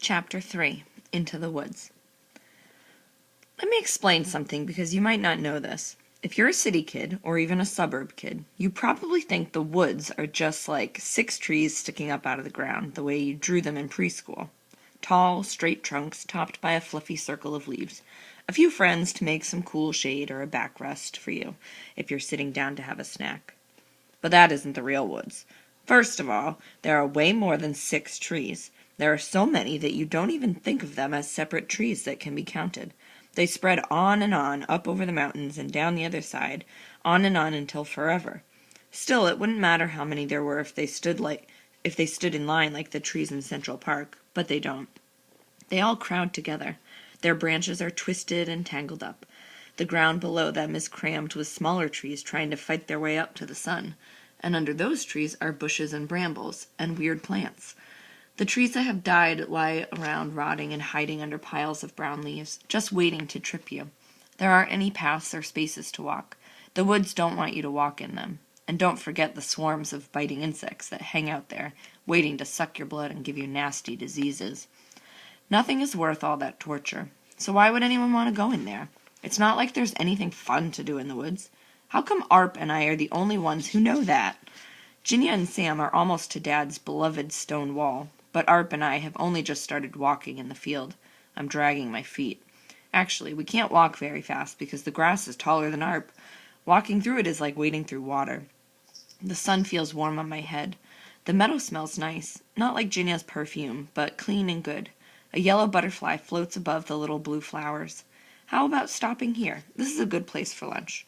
Chapter 3 Into the Woods. Let me explain something because you might not know this. If you're a city kid, or even a suburb kid, you probably think the woods are just like 6 trees sticking up out of the ground, the way you drew them in preschool. Tall, straight trunks topped by a fluffy circle of leaves. A few friends to make some cool shade or a backrest for you if you're sitting down to have a snack. But that isn't the real woods. First of all, there are way more than 6 trees. There are so many that you don't even think of them as separate trees that can be counted. They spread on and on, up over the mountains and down the other side, on and on until forever. Still, it wouldn't matter how many there were if they stood in line like the trees in Central Park, but they don't. They all crowd together. Their branches are twisted and tangled up. The ground below them is crammed with smaller trees trying to fight their way up to the sun, and under those trees are bushes and brambles and weird plants. The trees that have died lie around rotting and hiding under piles of brown leaves, just waiting to trip you. There aren't any paths or spaces to walk. The woods don't want you to walk in them. And don't forget the swarms of biting insects that hang out there, waiting to suck your blood and give you nasty diseases. Nothing is worth all that torture. So why would anyone want to go in there? It's not like there's anything fun to do in the woods. How come Arp and I are the only ones who know that? Ginny and Sam are almost to Dad's beloved stone wall, but Arp and I have only just started walking in the field. I'm dragging my feet. Actually, we can't walk very fast because the grass is taller than Arp. Walking through it is like wading through water. The sun feels warm on my head. The meadow smells nice, not like Ginny's perfume, but clean and good. A yellow butterfly floats above the little blue flowers. How about stopping here? This is a good place for lunch.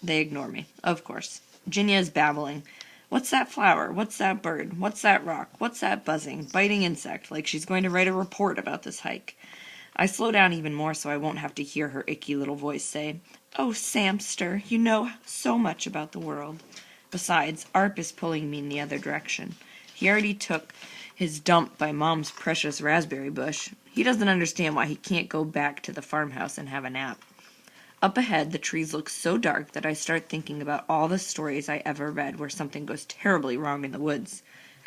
They ignore me, of course. Ginny is babbling. What's that flower? What's that bird? What's that rock? What's that buzzing, biting insect, like she's going to write a report about this hike. I slow down even more so I won't have to hear her icky little voice say, "Oh, Samster, you know so much about the world." Besides, Arp is pulling me in the other direction. He already took his dump by Mom's precious raspberry bush. He doesn't understand why he can't go back to the farmhouse and have a nap. Up ahead, the trees look so dark that I start thinking about all the stories I ever read where something goes terribly wrong in the woods.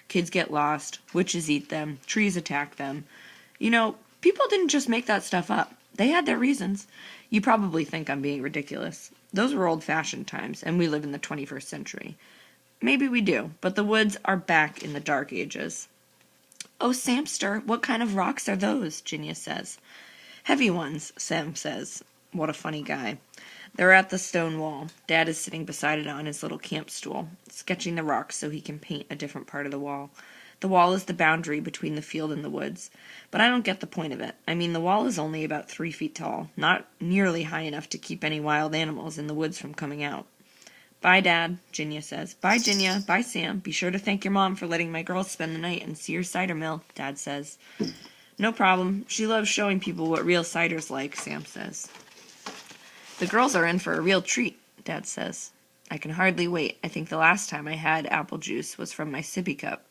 Kids get lost, witches eat them, trees attack them. You know, people didn't just make that stuff up. They had their reasons. You probably think I'm being ridiculous. Those were old-fashioned times, and we live in the 21st century. Maybe we do, but the woods are back in the Dark Ages. "Oh, Samster, what kind of rocks are those?" Ginny says. "Heavy ones," Sam says. What a funny guy. They're at the stone wall. Dad is sitting beside it on his little camp stool, sketching the rocks so he can paint a different part of the wall. The wall is the boundary between the field and the woods. But I don't get the point of it. I mean, the wall is only about 3 feet tall, not nearly high enough to keep any wild animals in the woods from coming out. "Bye, Dad," Ginya says. "Bye, Ginya. Bye, Sam. Be sure to thank your mom for letting my girls spend the night and see your cider mill," Dad says. "No problem. She loves showing people what real cider's like," Sam says. "The girls are in for a real treat," Dad says. I can hardly wait. I think the last time I had apple juice was from my sippy cup.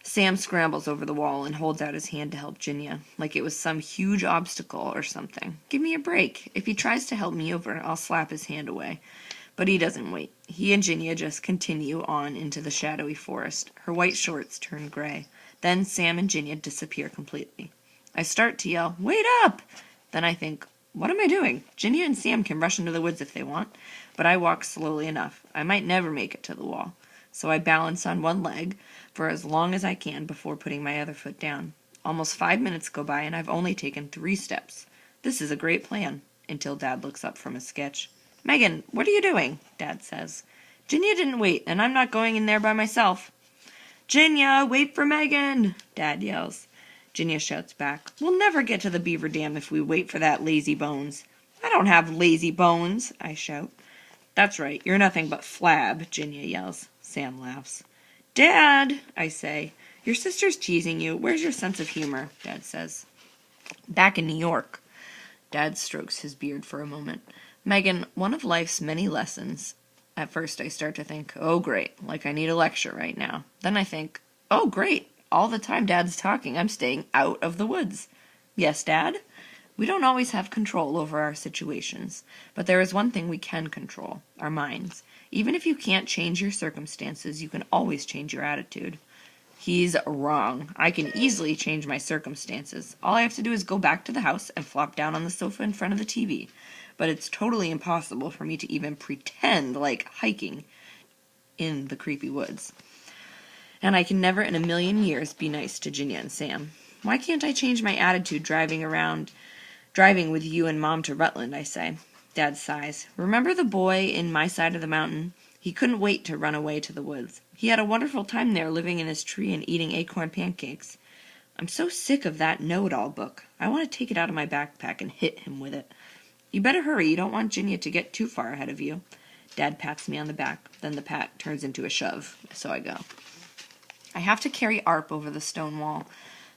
Sam scrambles over the wall and holds out his hand to help Ginya, like it was some huge obstacle or something. Give me a break. If he tries to help me over, I'll slap his hand away. But he doesn't wait. He and Ginya just continue on into the shadowy forest. Her white shorts turn gray. Then Sam and Ginya disappear completely. I start to yell, "Wait up!" Then I think, what am I doing? Ginya and Sam can rush into the woods if they want, but I walk slowly enough. I might never make it to the wall. So I balance on one leg for as long as I can before putting my other foot down. Almost 5 minutes go by and I've only taken 3 steps. This is a great plan, until Dad looks up from his sketch. "Megan, what are you doing?" Dad says. "Ginya didn't wait, and I'm not going in there by myself." "Ginya, wait for Megan!" Dad yells. Ginya shouts back, "We'll never get to the beaver dam if we wait for that lazy bones." "I don't have lazy bones," I shout. "That's right, you're nothing but flab," Ginya yells. Sam laughs. "Dad," I say, "your sister's teasing you. Where's your sense of humor?" Dad says. "Back in New York." Dad strokes his beard for a moment. "Megan, one of life's many lessons." At first I start to think, oh great, like I need a lecture right now. Then I think, oh great, all the time Dad's talking, I'm staying out of the woods. "Yes, Dad?" We don't always have control over our situations, but there is one thing we can control, our minds. Even if you can't change your circumstances, you can always change your attitude. He's wrong. I can easily change my circumstances. All I have to do is go back to the house and flop down on the sofa in front of the TV. But it's totally impossible for me to even pretend like hiking in the creepy woods. And I can never in a million years be nice to Ginia and Sam. Why can't I change my attitude driving with you and Mom to Rutland, I say. Dad sighs. Remember the boy in My Side of the Mountain? He couldn't wait to run away to the woods. He had a wonderful time there, living in his tree and eating acorn pancakes. I'm so sick of that know-it-all book. I want to take it out of my backpack and hit him with it. You better hurry. You don't want Ginia to get too far ahead of you. Dad pats me on the back. Then the pat turns into a shove, so I go. I have to carry Arp over the stone wall.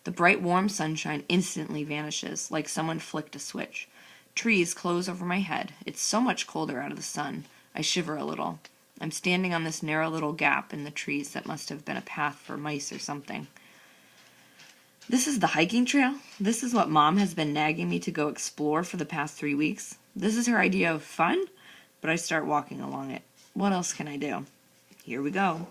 The bright, warm sunshine instantly vanishes, like someone flicked a switch. Trees close over my head. It's so much colder out of the sun. I shiver a little. I'm standing on this narrow little gap in the trees that must have been a path for mice or something. This is the hiking trail? This is what Mom has been nagging me to go explore for the past 3 weeks? This is her idea of fun? But I start walking along it. What else can I do? Here we go.